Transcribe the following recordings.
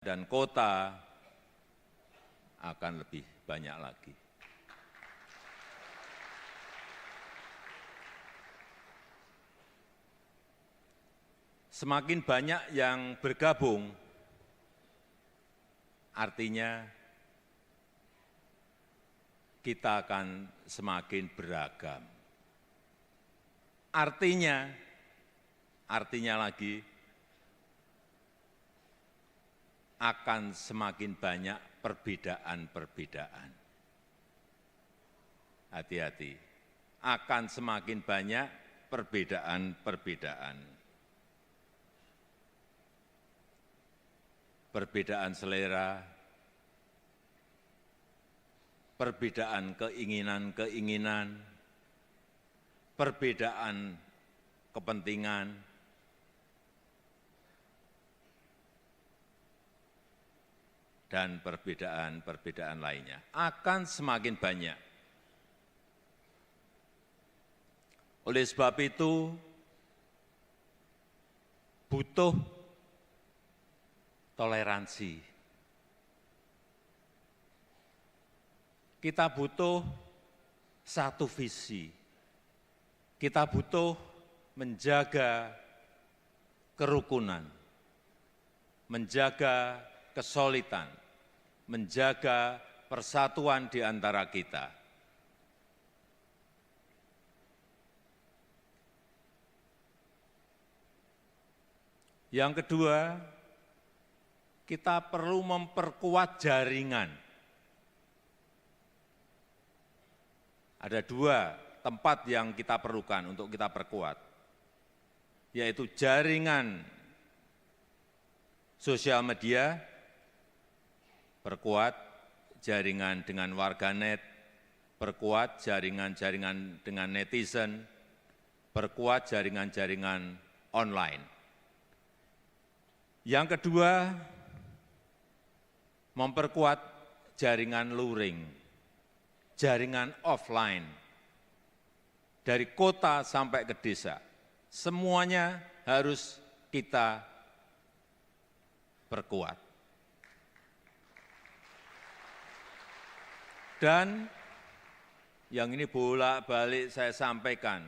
dan kota akan lebih banyak lagi. Semakin banyak yang bergabung, artinya kita akan semakin beragam. Artinya lagi, akan semakin banyak perbedaan-perbedaan. Hati-hati, akan semakin banyak perbedaan-perbedaan. Perbedaan selera, perbedaan keinginan-keinginan, perbedaan kepentingan, dan perbedaan-perbedaan lainnya akan semakin banyak. Oleh sebab itu, butuh toleransi. Kita butuh satu visi. Kita butuh menjaga kerukunan, menjaga kesolidan, menjaga persatuan di antara kita. Yang kedua, kita perlu memperkuat jaringan. Ada dua tempat yang kita perlukan untuk kita perkuat, yaitu jaringan sosial media, perkuat jaringan dengan warganet, perkuat jaringan-jaringan dengan netizen, perkuat jaringan-jaringan online. Yang kedua, memperkuat jaringan luring, jaringan offline, dari kota sampai ke desa. Semuanya harus kita perkuat. Dan yang ini bolak-balik saya sampaikan,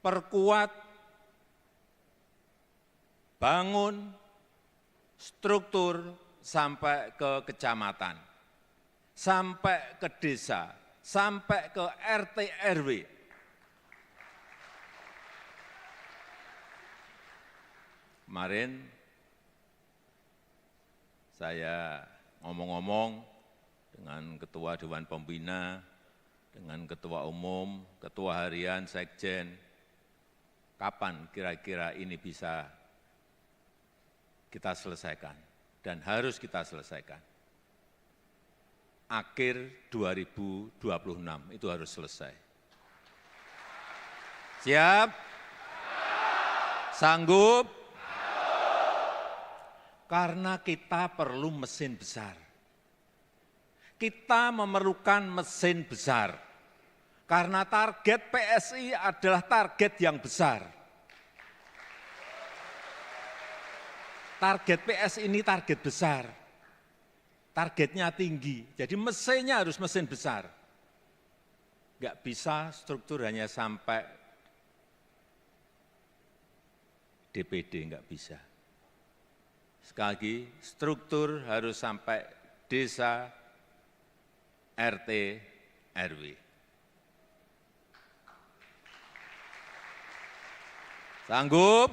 perkuat, bangun struktur sampai ke kecamatan, sampai ke desa, sampai ke RT RW. Kemarin saya ngomong-ngomong dengan Ketua Dewan Pembina, dengan Ketua Umum, Ketua Harian, Sekjen, kapan kira-kira ini bisa kita selesaikan dan harus kita selesaikan. Akhir 2026 itu harus selesai. Siap? Sanggup? Karena kita perlu mesin besar. Kita memerlukan mesin besar. Karena target PSI adalah target yang besar. Target PSI ini target besar. Targetnya tinggi, jadi mesinnya harus mesin besar. Enggak bisa struktur hanya sampai DPD, enggak bisa. Sekali lagi, struktur harus sampai desa, RT, RW. Sanggup?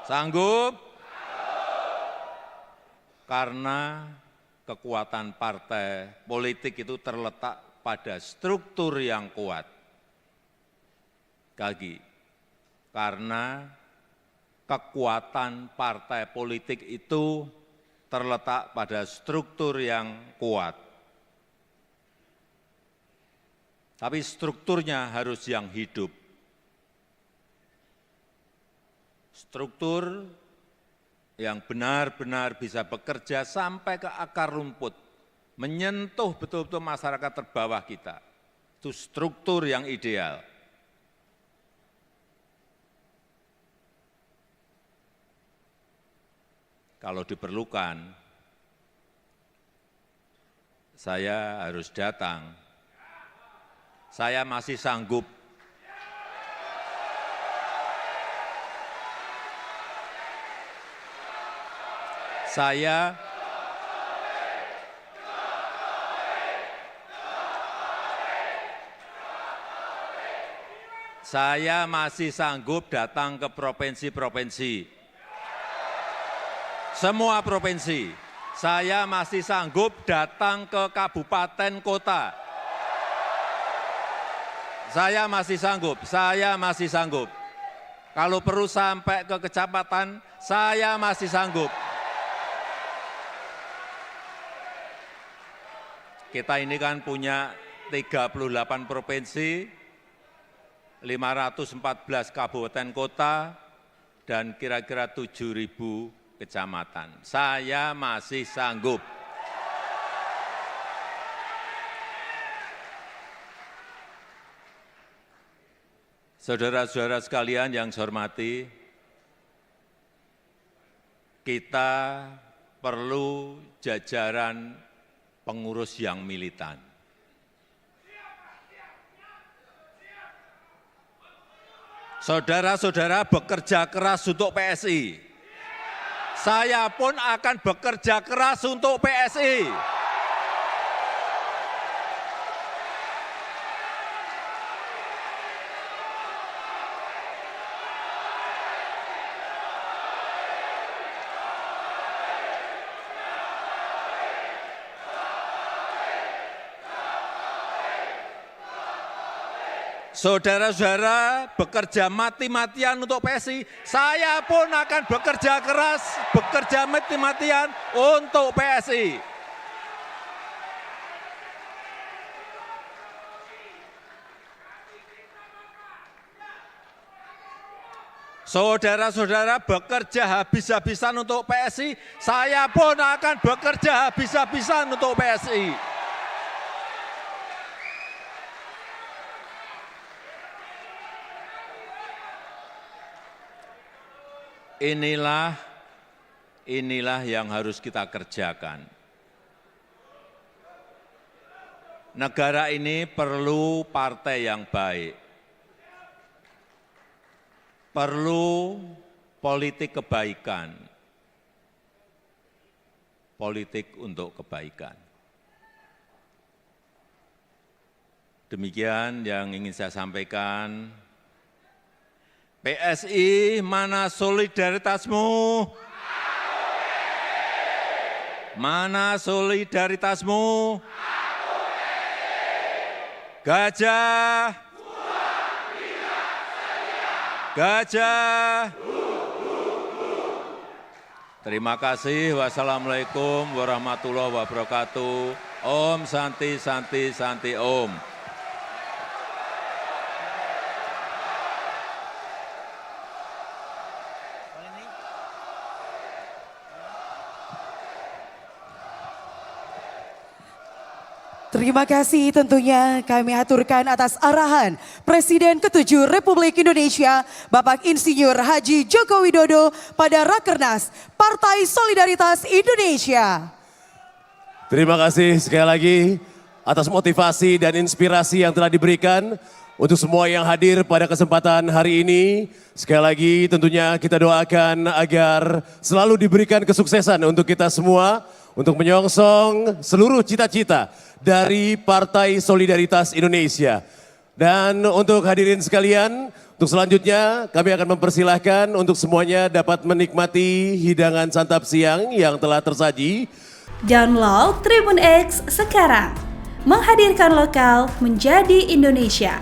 Sanggup? Karena kekuatan partai politik itu terletak pada struktur yang kuat. Sekali lagi, karena kekuatan partai politik itu terletak pada struktur yang kuat. Tapi strukturnya harus yang hidup. Struktur yang benar-benar bisa bekerja sampai ke akar rumput, menyentuh betul-betul masyarakat terbawah kita. Itu struktur yang ideal. kalau diperlukan, saya harus datang. Saya masih sanggup. Saya masih sanggup datang ke provinsi-provinsi. Semua provinsi. Saya masih sanggup datang ke kabupaten kota. Saya masih sanggup. Kalau perlu sampai ke kecamatan, saya masih sanggup. Kita ini kan punya 38 provinsi, 514 kabupaten kota, dan kira-kira 7.000 kecamatan. Saya masih sanggup. Saudara-saudara sekalian yang saya hormati, kita perlu jajaran pengurus yang militan. Saudara-saudara bekerja keras untuk PSI. Saya pun akan bekerja keras untuk PSI. Saudara-saudara bekerja mati-matian untuk PSI, saya pun akan bekerja keras, bekerja mati-matian untuk PSI. Saudara-saudara bekerja habis-habisan untuk PSI, saya pun akan bekerja habis-habisan untuk PSI. Inilah yang harus kita kerjakan. Negara ini perlu partai yang baik, perlu politik kebaikan, politik untuk kebaikan. Demikian yang ingin saya sampaikan. PSI, mana solidaritasmu? Mana solidaritasmu? Gajah. Gajah. Terima kasih. Wassalamualaikum warahmatullahi wabarakatuh. Om Santi Santi Santi Om. Terima kasih tentunya kami aturkan atas arahan Presiden ke-7 Republik Indonesia Bapak Insinyur Haji Joko Widodo pada Rakernas Partai Solidaritas Indonesia. Terima kasih sekali lagi atas motivasi dan inspirasi yang telah diberikan untuk semua yang hadir pada kesempatan hari ini. Sekali lagi tentunya kita doakan agar selalu diberikan kesuksesan untuk kita semua untuk menyongsong seluruh cita-cita dari Partai Solidaritas Indonesia. Dan untuk hadirin sekalian, untuk selanjutnya kami akan mempersilahkan untuk semuanya dapat menikmati hidangan santap siang yang telah tersaji. Download Tribun X sekarang, menghadirkan lokal menjadi Indonesia.